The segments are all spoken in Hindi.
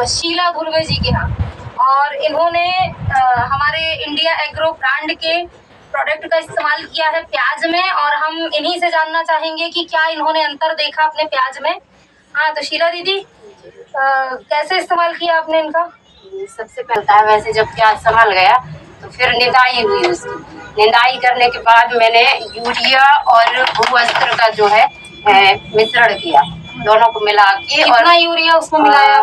शीला धुर्वे जी के यहाँ, और इन्होंने हमारे इंडिया एग्रो ब्रांड के प्रोडक्ट का इस्तेमाल किया है प्याज में, और हम इन्हीं से जानना चाहेंगे कि क्या इन्होंने अंतर देखा अपने प्याज में। हाँ, तो शीला दीदी, कैसे इस्तेमाल किया आपने इनका? सबसे पहले वैसे जब प्याज संभल गया तो फिर निदाई हुई उसकी। निदाई करने के बाद मैंने यूरिया और भूवस्त्र का जो है मिश्रण किया, दोनों को मिला के। कितना यूरिया उसमें मिलाया?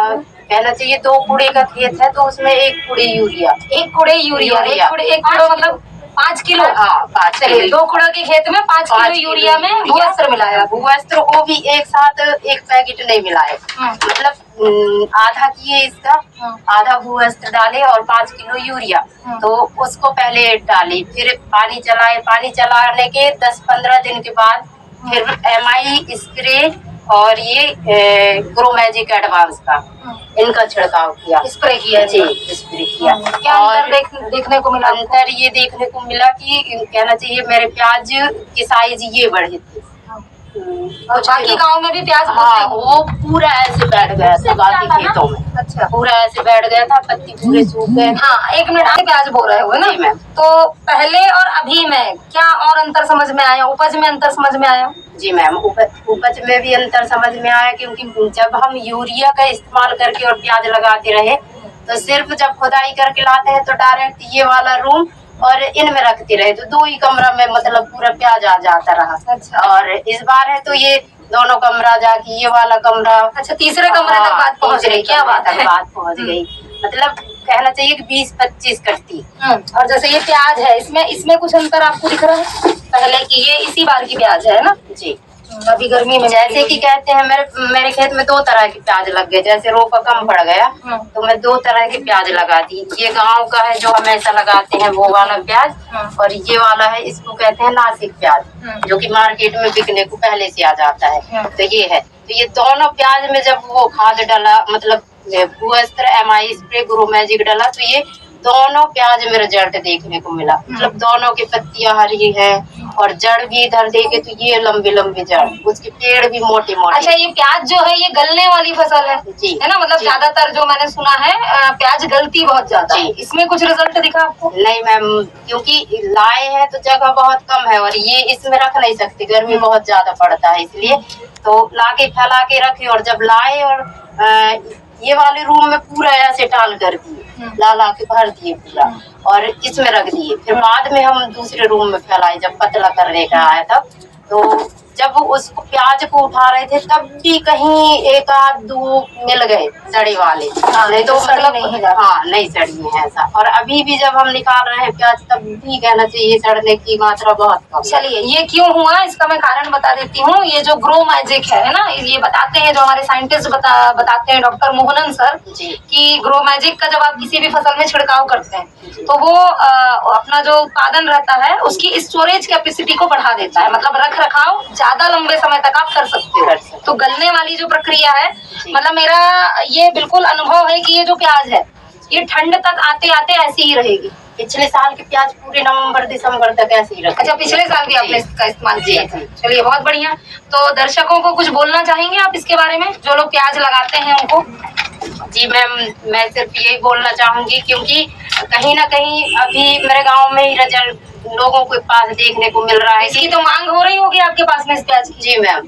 कहना चाहिए 2 कूड़े का खेत है तो उसमें 1 कूड़े यूरिया। 1 कूड़े यूरिया, 1 कूड़ा मतलब 5 किलो। हाँ, 5 चलिए, 2 कूड़ा के खेत में 5 किलो यूरिया में भूवस्त्र मिलाया। भूवस्त्र वो भी एक साथ 1 पैकेट नहीं मिलाए, मतलब आधा किए इसका, आधा भूवस्त्र डाले और 5 किलो यूरिया। तो उसको पहले डाली, फिर पानी चलाए। पानी चलाने के 10-15 दिन के बाद फिर MI स्प्रे और ये ग्रो मैजिक एडवांस का इनका छिड़काव किया, स्प्रे किया जी, स्प्रे किया। क्या अंतर देखने को मिला? अंतर ये देखने को मिला कि कहना चाहिए मेरे प्याज की साइज ये बढ़ी थी। और बाकी गांव में भी प्याज? हाँ, वो पूरा ऐसे बैठ गया था बाकी खेतों में। अच्छा, पूरा ऐसे बैठ गया था, पत्ती पूरे सूख गए। हाँ, 1 मिनट, आप प्याज बो रहे हो ना? जी मैम। तो पहले और अभी में क्या और अंतर समझ में आया? उपज में अंतर समझ में आया? जी मैम, उपज में भी अंतर समझ में आया, क्योंकि जब हम यूरिया का इस्तेमाल करके और प्याज लगाते रहे तो सिर्फ जब खुदाई करके लाते हैं तो डायरेक्ट ये वाला रूम और इनमें रखते रहे तो 2 ही कमरा में मतलब पूरा प्याज आ जाता रहा। अच्छा। और इस बार है तो ये दोनों कमरा जाके ये वाला कमरा, अच्छा, तीसरे कमरे तक बात पहुंच गई। क्या बात है, बात पहुंच गई। मतलब कहना चाहिए कि 20-25 कट्टी। और जैसे ये प्याज है, इसमें कुछ अंतर आपको दिख रहा है पहले की? ये इसी बार की प्याज है ना जी। अभी गर्मी में जैसे कि कहते हैं मेरे खेत में 2 तरह के प्याज लग गए। जैसे रोपा कम पड़ गया तो मैं 2 तरह के प्याज लगा दी। ये गांव का है जो हमेशा लगाते हैं वो वाला प्याज, और ये वाला है, इसको कहते हैं नासिक प्याज, जो कि मार्केट में बिकने को पहले से आ जाता है। तो ये है, तो ये दोनों प्याज में जब वो खाद डाला, मतलब भूवस्त्र, MI स्प्रे, ग्रो मैजिक डाला, तो ये दोनों प्याज में रिजल्ट देखने को मिला। मतलब दोनों की पत्तियां हरी है और जड़ भी इधर देखे तो ये लंबे लंबे जड़, उसके पेड़ भी मोटे मोटे। अच्छा, ये प्याज जो है ये गलने वाली फसल है जी, है ना? मतलब ज्यादातर जो मैंने सुना है प्याज गलती बहुत ज्यादा है। इसमें कुछ रिजल्ट दिखा आपको? नहीं मैम, क्योंकि लाए हैं तो जगह बहुत कम है और ये इसमें रख नहीं सकते, गर्मी बहुत ज्यादा पड़ता है, इसलिए तो लाके फैला के रखे। और जब लाए और ये वाले रूम में पूरा ऐसे टाल कर दिए, ला के भर दिए पूरा और इसमें रख दिए। फिर बाद में हम दूसरे रूम में फैलाए, जब पतला करने का आया तब। तो जब उसको प्याज को उठा रहे थे तब भी कहीं 1-2 मिल गए सड़े वाले, नहीं तो मतलब नहीं सड़ी है ऐसा। और अभी भी जब हम निकाल रहे हैं प्याज तब भी कहना चाहिए सड़ने की मात्रा बहुत कम। चलिए, ये क्यों हुआ इसका मैं कारण बता देती हूँ। ये जो ग्रो मैजिक है ना, ये बताते हैं, जो हमारे साइंटिस्ट बताते हैं, डॉक्टर मोहनन सर जी, कि ग्रो मैजिक का जब आप किसी भी फसल में छिड़काव करते हैं तो वो अपना जो उत्पादन रहता है उसकी स्टोरेज कैपेसिटी को बढ़ा देता है, मतलब रख रखाव ज्यादा लंबे समय तक आप कर सकते हो। तो गलने वाली जो प्रक्रिया है, मतलब मेरा ये बिल्कुल अनुभव है कि ये जो प्याज है ये ठंड तक आते आते ऐसी ही रहेगी। पिछले साल के प्याज पूरे नवंबर-दिसंबर तक ऐसे ही रखे। अच्छा, पिछले साल भी आपने इसका इस्तेमाल किया था? चलिए, बहुत बढ़िया। तो दर्शकों को कुछ बोलना चाहेंगे आप इसके बारे में, जो लोग प्याज लगाते हैं उनको? जी मैम, मैं सिर्फ यही बोलना चाहूंगी, क्योंकि कहीं ना कहीं अभी मेरे गांव में ही रिजल्ट लोगों के पास देखने को मिल रहा है। इसकी तो मांग हो रही होगी आपके पास में इस प्याज की? जी मैम,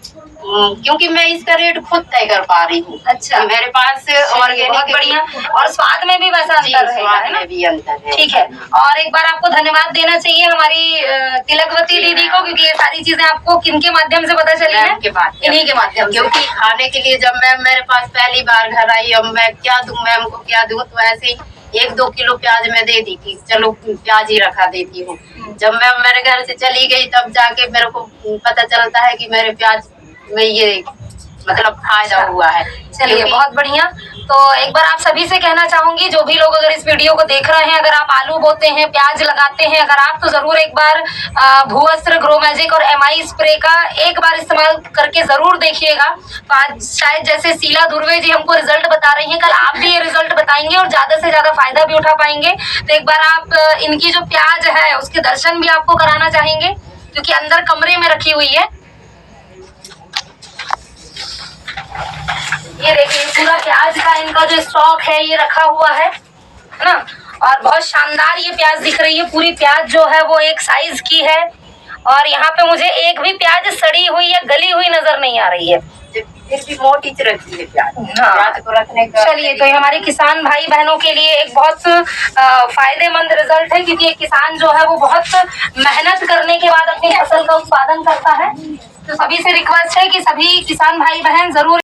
क्योंकि मैं इसका रेट खुद तय कर पा रही हूँ। अच्छा, मेरे पास ऑर्गेनिक, बढ़िया, और स्वाद में भी वैसा अंतर रहेगा, है ना? भी अंतर है। ठीक है, और एक बार आपको धन्यवाद देना चाहिए हमारी तिलकवती दीदी को, क्योंकि ये सारी चीजें आपको किनके माध्यम से पता चली है? इन्हीं के माध्यम। क्योंकि खाने के लिए जब मैं मेरे पास पहली बार घर आई, अब मैं क्या दूं मैम को, क्या दूं, तो ऐसे ही 1-2 किलो प्याज मैं दे दी थी, चलो प्याज ही रखा देती हूँ। जब मैं मेरे घर से चली गई तब जाके मेरे को पता चलता है कि मेरे प्याज में ये मतलब फायदा हुआ है। चलिए, बहुत बढ़िया। तो एक बार आप सभी से कहना चाहूंगी, जो भी लोग अगर इस वीडियो को देख रहे हैं, अगर आप आलू बोते हैं, प्याज लगाते हैं, अगर आप, तो जरूर एक बार भूवस्त्र, ग्रो मैजिक और MI स्प्रे का एक बार इस्तेमाल करके जरूर देखिएगा। तो आज शायद जैसे शीला धुर्वे जी हमको रिजल्ट बता रही हैं, कल आप भी ये रिजल्ट बताएंगे और ज्यादा से ज्यादा फायदा भी उठा पाएंगे। तो एक बार आप इनकी जो प्याज है उसके दर्शन भी आपको कराना चाहेंगे, क्योंकि अंदर कमरे में रखी हुई है। ये देखिए पूरा प्याज का इनका जो स्टॉक है ये रखा हुआ है ना। और बहुत शानदार ये प्याज दिख रही है, पूरी प्याज जो है वो एक साइज की है। और यहाँ पे मुझे एक भी प्याज सड़ी हुई या गली हुई नजर नहीं आ रही है। फिर भी मोटी च रखी है प्याज। हाँ। प्याज को रखने का चलिए, तो ये हमारे किसान भाई बहनों के लिए एक बहुत फायदेमंद रिजल्ट है, क्योंकि एक किसान जो है वो बहुत मेहनत करने के बाद अपनी फसल का उत्पादन करता है। तो सभी से रिक्वेस्ट है कि सभी किसान भाई बहन जरूर